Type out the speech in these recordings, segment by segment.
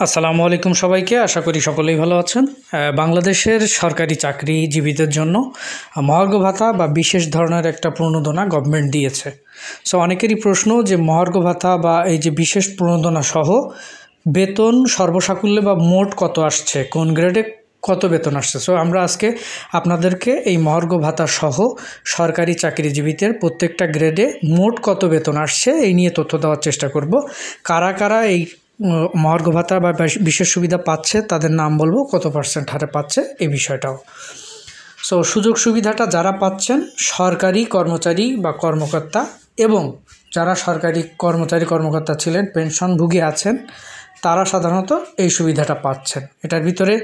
আসসালামু আলাইকুম সবাইকে। আশা করি সকলেই ভালো আছেন। বাংলাদেশের সরকারি চাকরিজীবীদের জন্য মহার্ঘ ভাতা বা বিশেষ ধরনের একটা প্রণোদনা গভর্নমেন্ট দিয়েছে। সো অনেকেরই প্রশ্ন যে মহার্ঘ ভাতা বা এই যে বিশেষ প্রণোদনা সহ বেতন সর্বসাকুল্যে বা মোট কত আসছে, কোন গ্রেডে কত বেতন আসছে। সো আমরা আজকে আপনাদেরকে এই মহার্ঘ ভাতা সহ সরকারি চাকরিজীবীদের প্রত্যেকটা গ্রেডে মোট কত বেতন আসছে এই নিয়ে তথ্য দেওয়ার চেষ্টা করব। কারা কারা এই মহার্ঘ ভাতা বা বিশেষ সুবিধা পাচ্ছে তাদের নাম বলবো, কত পার্সেন্ট হারে পাচ্ছে এই বিষয়টাও। সো সুযোগ সুবিধাটা যারা পাচ্ছেন সরকারি কর্মচারী বা কর্মকর্তা এবং যারা সরকারি কর্মকর্তা ছিলেন, পেনশনভোগী আছেন, তারা সাধারণত এই সুবিধাটা পাচ্ছেন। এটার ভিতরে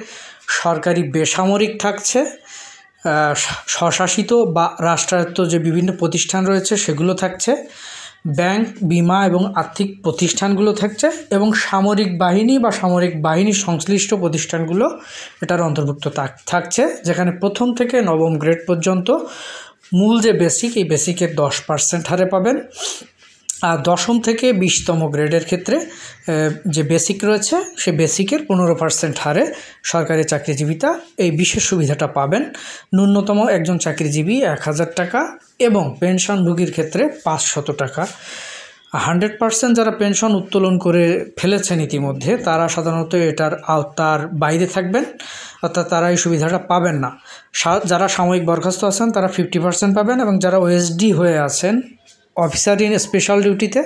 সরকারি বেসামরিক থাকছে, স্বশাসিত বা রাষ্ট্রায়ত্ত যে বিভিন্ন প্রতিষ্ঠান রয়েছে সেগুলো থাকছে, ব্যাংক, বিমা এবং আর্থিক প্রতিষ্ঠানগুলো থাকছে এবং সামরিক বাহিনী বা সামরিক বাহিনীর সংশ্লিষ্ট প্রতিষ্ঠানগুলো এটার অন্তর্ভুক্ত থাকছে, যেখানে প্রথম থেকে নবম গ্রেড পর্যন্ত মূল যে বেসিক, এই বেসিকের 10% হারে পাবেন। আর দশম থেকে 20তম গ্রেডের ক্ষেত্রে যে বেসিক রয়েছে সে বেসিকের 15% হারে সরকারি চাকরিজীবীরা এই বিশেষ সুবিধাটা পাবেন। ন্যূনতম একজন চাকরিজীবী 1000 টাকা এবং পেনশনভোগীর ক্ষেত্রে 500 টাকা। 100% যারা পেনশন উত্তোলন করে ফেলেছেন ইতিমধ্যে, তারা সাধারণত এটার আওতার বাইরে থাকবেন, অর্থাৎ তারা এই সুবিধাটা পাবেন না। যারা সাময়িক বরখাস্ত আছেন তারা 50% পাবেন এবং যারা ওএসডি হয়ে আছেন, অফিসার ইন স্পেশাল ডিউটিতে,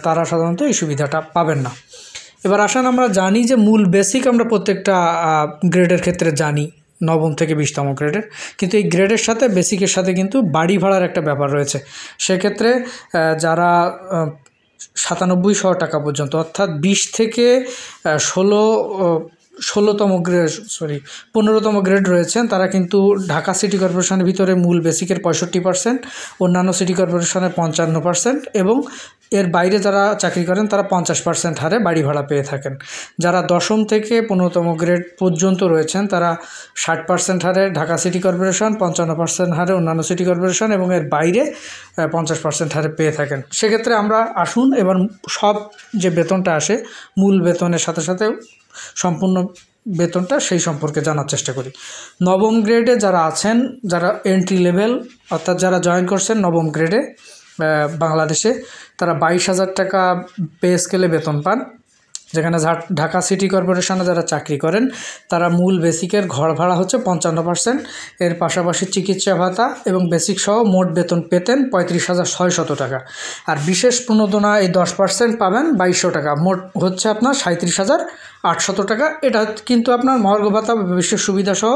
তারা সাধারণত এই সুবিধাটা পাবেন না। এবার আসেন, আমরা জানি যে মূল বেসিক আমরা প্রত্যেকটা গ্রেডের ক্ষেত্রে জানি, নবম থেকে 20তম গ্রেডের, কিন্তু এই গ্রেডের সাথে বেসিকের সাথে কিন্তু বাড়ি ভাড়ার একটা ব্যাপার রয়েছে। সেক্ষেত্রে যারা 9700 টাকা পর্যন্ত, অর্থাৎ 20 থেকে 15তম গ্রেড রয়েছেন, তারা কিন্তু ঢাকা সিটি কর্পোরেশনের ভিতরে মূল বেসিকের 65%, অন্যান্য সিটি কর্পোরেশনের 55% এবং এর বাইরে যারা চাকরি করেন তারা 50% হারে বাড়ি ভাড়া পেয়ে থাকেন। যারা দশম থেকে 15তম গ্রেড পর্যন্ত রয়েছেন তারা 60% হারে ঢাকা সিটি কর্পোরেশন, 55% হারে অন্যান্য সিটি কর্পোরেশন এবং এর বাইরে 50% হারে পেয়ে থাকেন। সেক্ষেত্রে আমরা আসুন এবার সব যে বেতনটা আসে মূল বেতনের সাথে সাথে সম্পূর্ণ বেতনটা সেই সম্পর্কে জানার চেষ্টা করি। নবম গ্রেডে যারা আছেন, যারা এন্ট্রি লেভেল অর্থাৎ যারা জয়েন করছেন নবম গ্রেডে বাংলাদেশে, তারা 22,000 টাকা পে স্কেলে বেতন পান। যেখানে ঢাকা সিটি কর্পোরেশনে যারা চাকরি করেন তারা মূল বেসিকের ঘর ভাড়া হচ্ছে 55%, এর পাশাপাশি চিকিৎসা ভাতা এবং বেসিক সহ মোট বেতন পেতেন 35,600 টাকা। আর বিশেষ প্রণোদনা এই 10% পাবেন 2200 টাকা, মোট হচ্ছে আপনার 37,800 টাকা। এটা কিন্তু আপনার মহার্ঘ ভাতা বিশেষ সুবিধা সহ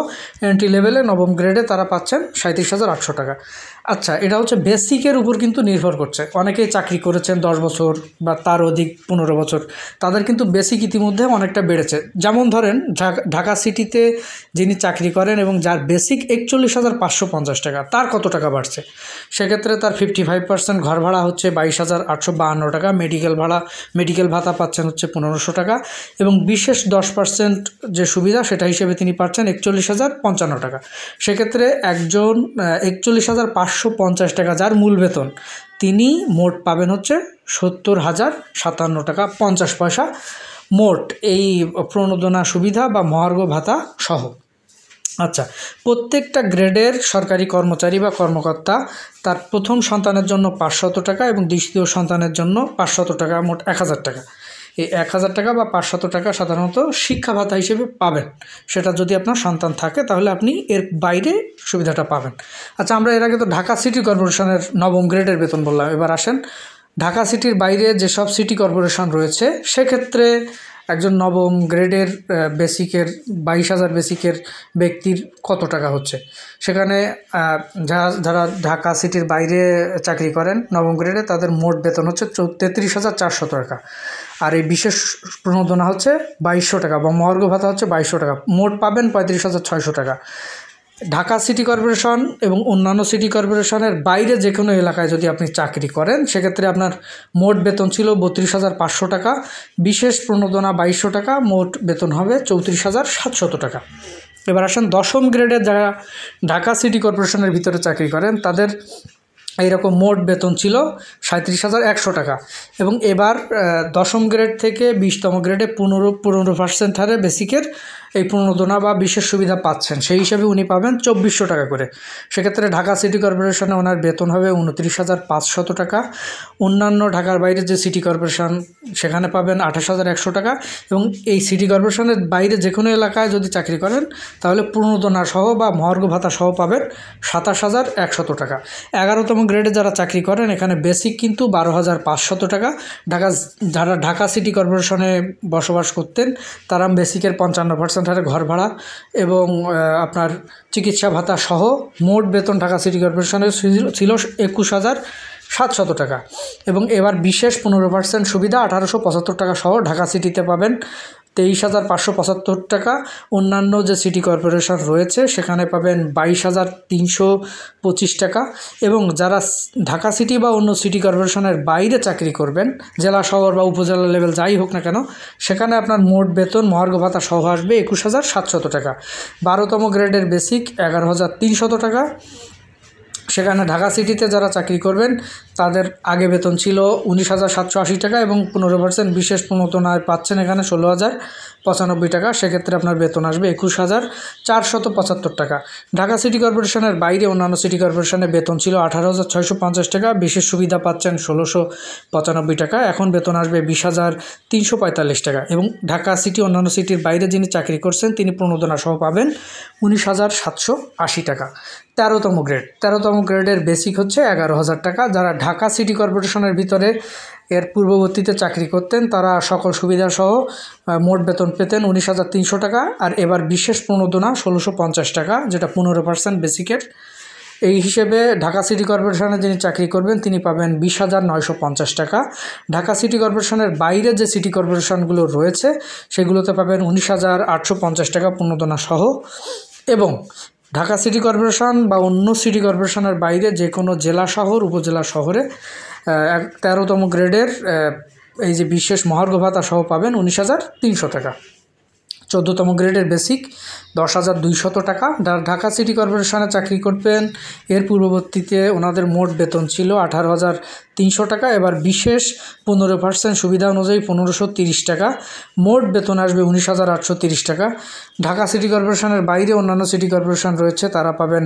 এন্ট্রি লেভেলে নবম গ্রেডে তারা পাচ্ছেন 37,800 টাকা। আচ্ছা, এটা হচ্ছে বেসিকের উপর কিন্তু নির্ভর করছে। অনেকেই চাকরি করেছেন 10 বছর বা তার অধিক 15 বছর, তাদের কিন্তু বেসিক ইতিমধ্যে অনেকটা বেড়েছে। যেমন ধরেন ঢাকা সিটিতে যিনি চাকরি করেন এবং যার বেসিক 41,550 টাকা, তার কত টাকা বাড়ছে? সেক্ষেত্রে তার 55% ঘর ভাড়া হচ্ছে 22,852 টাকা, মেডিকেল ভাতা পাচ্ছেন হচ্ছে 1500 টাকা এবং বিশেষ 10% যে সুবিধা সেটা হিসেবে তিনি পাচ্ছেন 41,055 টাকা। সেক্ষেত্রে একজন 41,550 টাকা যার মূল বেতন, তিনি মোট পাবেন হচ্ছে 70,057 টাকা 50 পয়সা মোট এই প্রণোদনা সুবিধা বা মহার্ঘ ভাতা সহ। আচ্ছা, প্রত্যেকটা গ্রেডের সরকারি কর্মচারী বা কর্মকর্তা তার প্রথম সন্তানের জন্য 500 টাকা এবং দ্বিতীয় সন্তানের জন্য 500 টাকা, মোট 1000 টাকা। এই 1000 টাকা বা 500 টাকা সাধারণত শিক্ষা ভাতা হিসেবে পাবেন। সেটা যদি আপনার সন্তান থাকে তাহলে আপনি এর বাইরে সুবিধাটা পাবেন। আচ্ছা, আমরা এর আগে তো ঢাকা সিটি কর্পোরেশনের নবম গ্রেডের বেতন বললাম। এবার আসেন ঢাকা সিটির বাইরে যেসব সিটি কর্পোরেশন রয়েছে, সেক্ষেত্রে একজন নবম গ্রেডের বেসিকের 22,000 বেসিকের ব্যক্তির কত টাকা হচ্ছে। সেখানে যারা ঢাকা সিটির বাইরে চাকরি করেন নবম গ্রেডে, তাদের মোট বেতন হচ্ছে 33,400 টাকা। আর এই বিশেষ প্রণোদনা হচ্ছে 2200 টাকা বা মহার্ঘ ভাতা হচ্ছে 2200 টাকা, মোট পাবেন 35,600 টাকা। ঢাকা সিটি কর্পোরেশন এবং অন্যান্য সিটি কর্পোরেশনের বাইরে যে কোনো এলাকায় যদি আপনি চাকরি করেন, সেক্ষেত্রে আপনার মোট বেতন ছিল 32,500 টাকা, বিশেষ প্রণোদনা 2200 টাকা, মোট বেতন হবে 34,700 টাকা। এবার আসেন দশম গ্রেডের যারা ঢাকা সিটি কর্পোরেশনের ভিতরে চাকরি করেন, তাদের এইরকম মোট বেতন ছিল 37,100 টাকা। এবং এবার 10ম গ্রেড থেকে 20তম গ্রেডে 15% হারে বেসিকের এই প্রণোদনা বা বিশেষ সুবিধা পাচ্ছেন। সেই হিসাবে উনি পাবেন 2400 টাকা করে। সেক্ষেত্রে ঢাকা সিটি কর্পোরেশনে ওনার বেতন হবে 29,500 টাকা। অন্যান্য ঢাকার বাইরে যে সিটি কর্পোরেশন সেখানে পাবেন 28,100 টাকা। এবং এই সিটি কর্পোরেশনের বাইরে যে কোনো এলাকায় যদি চাকরি করেন তাহলে প্রণোদনা সহ বা মহার্ঘ ভাতা সহ পাবেন 27,100 টাকা। 11তম গ্রেডে যারা চাকরি করেন এখানে বেসিক কিন্তু 12,500 টাকা। যারা ঢাকা সিটি কর্পোরেশনে বসবাস করতেন তারা বেসিকের 55% হারে ঘর ভাড়া এবং আপনার চিকিৎসা ভাতা সহ মোট বেতন ঢাকা সিটি কর্পোরেশনের ছিল 21,700 টাকা। এবং এবার বিশেষ 15% সুবিধা 1,875 টাকা সহ ঢাকা সিটিতে পাবেন 23,575 টাকা। অন্যান্য যে সিটি কর্পোরেশন রয়েছে সেখানে পাবেন 22,325 টাকা। এবং যারা ঢাকা সিটি বা অন্য সিটি কর্পোরেশনের বাইরে চাকরি করবেন, জেলা শহর বা উপজেলা লেভেল যাই হোক না কেন, সেখানে আপনার মোট বেতন মহার্ঘ ভাতা সহ আসবে 21,700 টাকা। 12তম গ্রেডের বেসিক 11,300 টাকা। সেখানে ঢাকা সিটিতে যারা চাকরি করবেন তাদের আগে বেতন ছিল 19,780 টাকা এবং 15% বিশেষ প্রণোদনায় পাচ্ছেন এখানে 16,095 টাকা। সেক্ষেত্রে আপনার বেতন আসবে 21,475 টাকা। ঢাকা সিটি কর্পোরেশনের বাইরে অন্যান্য সিটি কর্পোরেশনের বেতন ছিল 18,650 টাকা, বিশেষ সুবিধা পাচ্ছেন 1,695 টাকা। এখন বেতন আসবে 20,345 টাকা। এবং ঢাকা সিটি অন্যান্য সিটির বাইরে যিনি চাকরি করছেন তিনি প্রণোদনা সহ পাবেন 19,780 টাকা। 13তম গ্রেডের বেসিক হচ্ছে 11,000 টাকা। যারা ঢাকা সিটি কর্পোরেশনের ভিতরে এর পূর্ববর্তীতে চাকরি করতেন তারা সকল সুবিধা সহ মোট বেতন পেতেন 19,300 টাকা। আর এবার বিশেষ প্রণোদনা 1,650 টাকা, যেটা 15% বেসিকের। এই হিসেবে ঢাকা সিটি কর্পোরেশনে যিনি চাকরি করবেন তিনি পাবেন 20,950 টাকা। ঢাকা সিটি কর্পোরেশনের বাইরে যে সিটি কর্পোরেশনগুলো রয়েছে সেগুলোতে পাবেন 19,850 টাকা প্রণোদনা সহ। এবং ঢাকা সিটি কর্পোরেশন বা অন্য সিটি কর্পোরেশনের বাইরে যে কোনো জেলা শহর উপজেলা শহরে 13তম গ্রেডের এই যে বিশেষ মহার্ঘ ভাতা সহ পাবেন 19,300 টাকা। 14তম গ্রেডের বেসিক 10,200 টাকা। ঢাকা সিটি কর্পোরেশনে চাকরি করবেন এর পূর্ববর্তীতে ওনাদের মোট বেতন ছিল 18,300 টাকা। এবার বিশেষ 15% সুবিধা অনুযায়ী 1,530 টাকা। মোট বেতন আসবে 19,830 টাকা। ঢাকা সিটি কর্পোরেশনের বাইরে অন্যান্য সিটি কর্পোরেশন রয়েছে তারা পাবেন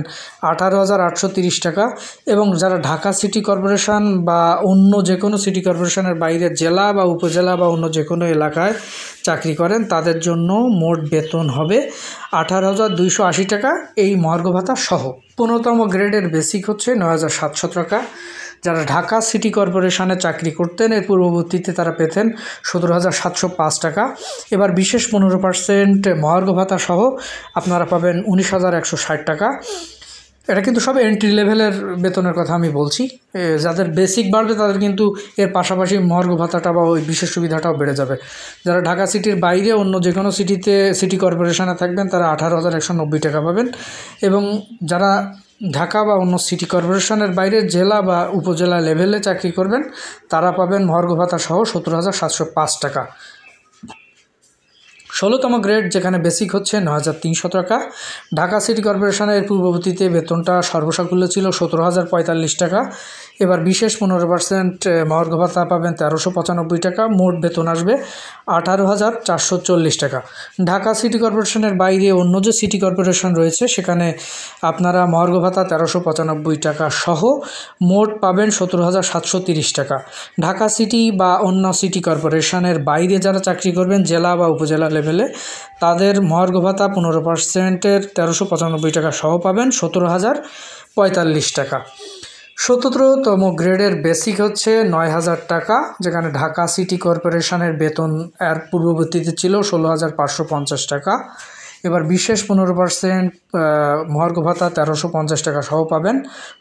18,830 টাকা। এবং যারা ঢাকা সিটি কর্পোরেশন বা অন্য যে কোনো সিটি কর্পোরেশনের বাইরে জেলা বা উপজেলা বা অন্য যে কোনো এলাকায় চাকরি করেন তাদের জন্য মোট বেতন হবে 18,280 টাকা এই মহার্ঘ ভাতা সহ। 15তম গ্রেডের বেসিক হচ্ছে 9,700 টাকা। যারা ঢাকা সিটি কর্পোরেশনে চাকরি করতেন এর পূর্ববর্তীতে তারা পেতেন 17,705 টাকা। এবার বিশেষ 15% মহার্ঘ ভাতা সহ আপনারা পাবেন 19,160 টাকা। এটা কিন্তু সব এন্ট্রি লেভেলের বেতনের কথা আমি বলছি। যাদের বেসিক বাড়বে তাদের কিন্তু এর পাশাপাশি মহার্ঘ ভাতাটা বা ওই বিশেষ সুবিধাটাও বেড়ে যাবে। যারা ঢাকা সিটির বাইরে অন্য যে কোনো সিটিতে সিটি কর্পোরেশনে থাকবেন তারা 18,190 টাকা পাবেন। এবং যারা ঢাকা বা অন্য সিটি কর্পোরেশনের বাইরে জেলা বা উপজেলা লেভেলে চাকরি করবেন তারা পাবেন মহার্ঘ ভাতা সহ 17,705 টাকা। 16তম গ্রেড যেখানে বেসিক হচ্ছে 9,300 টাকা। ঢাকা সিটি কর্পোরেশনের পূর্ববর্তীতে বেতনটা সর্বসাকুল্য ছিল 17,045 টাকা। এবার বিশেষ 15% মহার্ঘ ভাতা পাবেন 1,395 টাকা। মোট বেতন আসবে 18,440 টাকা। ঢাকা সিটি কর্পোরেশনের বাইরে অন্য যে সিটি কর্পোরেশন রয়েছে সেখানে আপনারা মহার্ঘ ভাতা 1,395 টাকা সহ মোট পাবেন 17,730 টাকা। ঢাকা সিটি বা অন্য সিটি কর্পোরেশনের বাইরে যারা চাকরি করবেন জেলা বা উপজেলা লেভেলে তাদের মহার্ঘ ভাতা 15%-এর 1,395 টাকা সহ পাবেন 17,045 টাকা। 17তম গ্রেডের বেসিক হচ্ছে 9,000 টাকা, যেখানে ঢাকা সিটি কর্পোরেশনের বেতন এর পূর্ববর্তীতে ছিল 16,550 টাকা। এবার বিশেষ 15% মহার্ঘ ভাতা 1,350 টাকা সহ পাবেন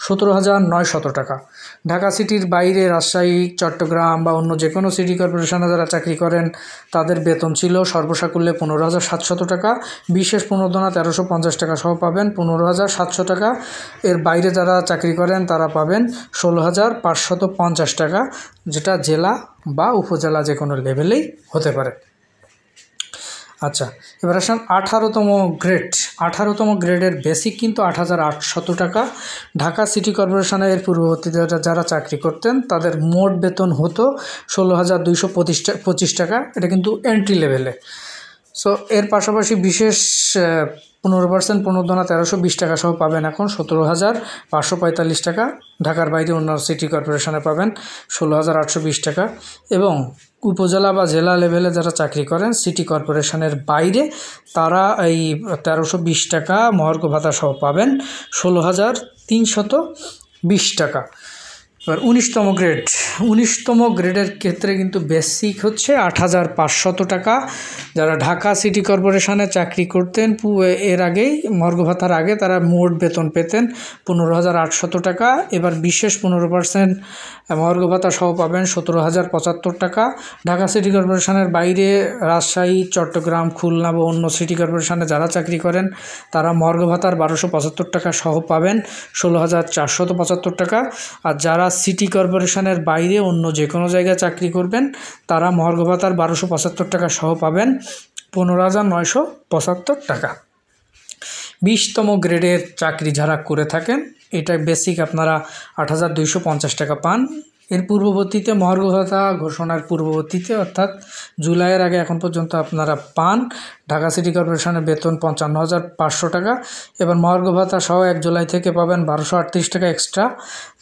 17,900 টাকা। ঢাকা সিটির বাইরে রাজশাহী, চট্টগ্রাম বা অন্য যে কোনো সিটি কর্পোরেশনে যারা চাকরি করেন তাদের বেতন ছিল সর্বসাকুল্যে 15,700 টাকা। বিশেষ প্রণোদনা 1,350 টাকা সহ পাবেন 15,700 টাকা। এর বাইরে যারা চাকরি করেন তারা পাবেন 16,550 টাকা, যেটা জেলা বা উপজেলা যে কোনো লেভেলেই হতে পারে। আচ্ছা, এবার আসেন 18তম গ্রেড। 18তম গ্রেডের বেসিক কিন্তু 8,800 টাকা। ঢাকা সিটি কর্পোরেশনের পূর্ববর্তীতে যারা চাকরি করতেন তাদের মোট বেতন হতো 16,225 টাকা। এটা কিন্তু এন্ট্রি লেভেলে। সো এর পাশাপাশি বিশেষ 15% প্রণোদনা 1320 টাকা সহ পাবেন এখন 17,545 টাকা। ঢাকার বাইরে অন্য সিটি কর্পোরেশনে পাবেন 16,820 টাকা। এবং উপজেলা বা জেলা লেভেলে যারা চাকরি করেন সিটি কর্পোরেশনের বাইরে তারা এই 1320 টাকা মহার্ঘ ভাতা সহ পাবেন 16,320 টাকা। এবার 19তম গ্রেড। 19তম গ্রেডের ক্ষেত্রে কিন্তু বেসিক হচ্ছে 8,500 টাকা। যারা ঢাকা সিটি কর্পোরেশনে চাকরি করতেন এর আগেই মহার্ঘ ভাতার আগে তারা মোট বেতন পেতেন 15,800 টাকা। এবার বিশেষ 15% মহার্ঘ ভাতা সহ পাবেন 17,075 টাকা। ঢাকা সিটি কর্পোরেশনের বাইরে রাজশাহী, চট্টগ্রাম, খুলনা বা অন্য সিটি কর্পোরেশনে যারা চাকরি করেন তারা মহার্ঘ ভাতার 1,275 টাকা সহ পাবেন 16,475 টাকা। আর যারা সিটি কর্পোরেশনের বাইরে অন্য যে কোনো জায়গায় চাকরি করবেন তারা মহার্ঘ ভাতার 1,275 টাকা সহ পাবেন 15,975 টাকা। 20তম গ্রেডের চাকরি যারা করে থাকেন এটা বেসিক আপনারা 8,250 টাকা পান। এর পূর্ববর্তীতে মহার্ঘ ভাতা ঘোষণার পূর্ববর্তীতে অর্থাৎ জুলাইয়ের আগে এখন পর্যন্ত আপনারা পান ঢাকা সিটি কর্পোরেশনের বেতন 55,500 টাকা। এবার মহার্ঘ ভাতা সহ 1 জুলাই থেকে পাবেন 1,238 টাকা এক্সট্রা,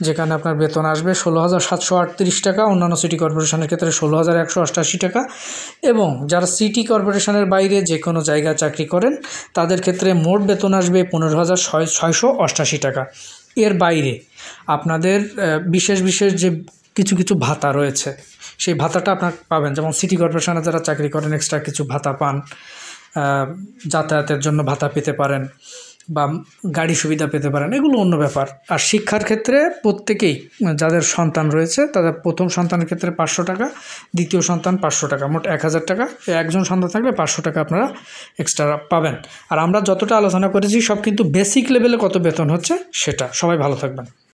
যেখানে আপনার বেতন আসবে 16,738 টাকা। অন্যান্য সিটি কর্পোরেশনের ক্ষেত্রে 16,188 টাকা। এবং যারা সিটি কর্পোরেশনের বাইরে যে কোনো জায়গায় চাকরি করেন তাদের ক্ষেত্রে মোট বেতন আসবে 15,688 টাকা। এর বাইরে আপনাদের বিশেষ যে কিছু ভাতা রয়েছে সেই ভাতাটা আপনার পাবেন। যেমন সিটি কর্পোরেশনে যারা চাকরি করেন এক্সট্রা কিছু ভাতা পান, যাতায়াতের জন্য ভাতা পেতে পারেন বা গাড়ি সুবিধা পেতে পারেন, এগুলো অন্য ব্যাপার। আর শিক্ষার ক্ষেত্রে প্রত্যেকেই যাদের সন্তান রয়েছে তাদের প্রথম সন্তানের ক্ষেত্রে 500 টাকা, দ্বিতীয় সন্তান 500 টাকা, মোট 1,000 টাকা। একজন সন্তান থাকলে 500 টাকা আপনারা এক্সট্রা পাবেন। আর আমরা যতটা আলোচনা করেছি সব কিন্তু বেসিক লেভেলে কত বেতন হচ্ছে সেটা। সবাই ভালো থাকবেন।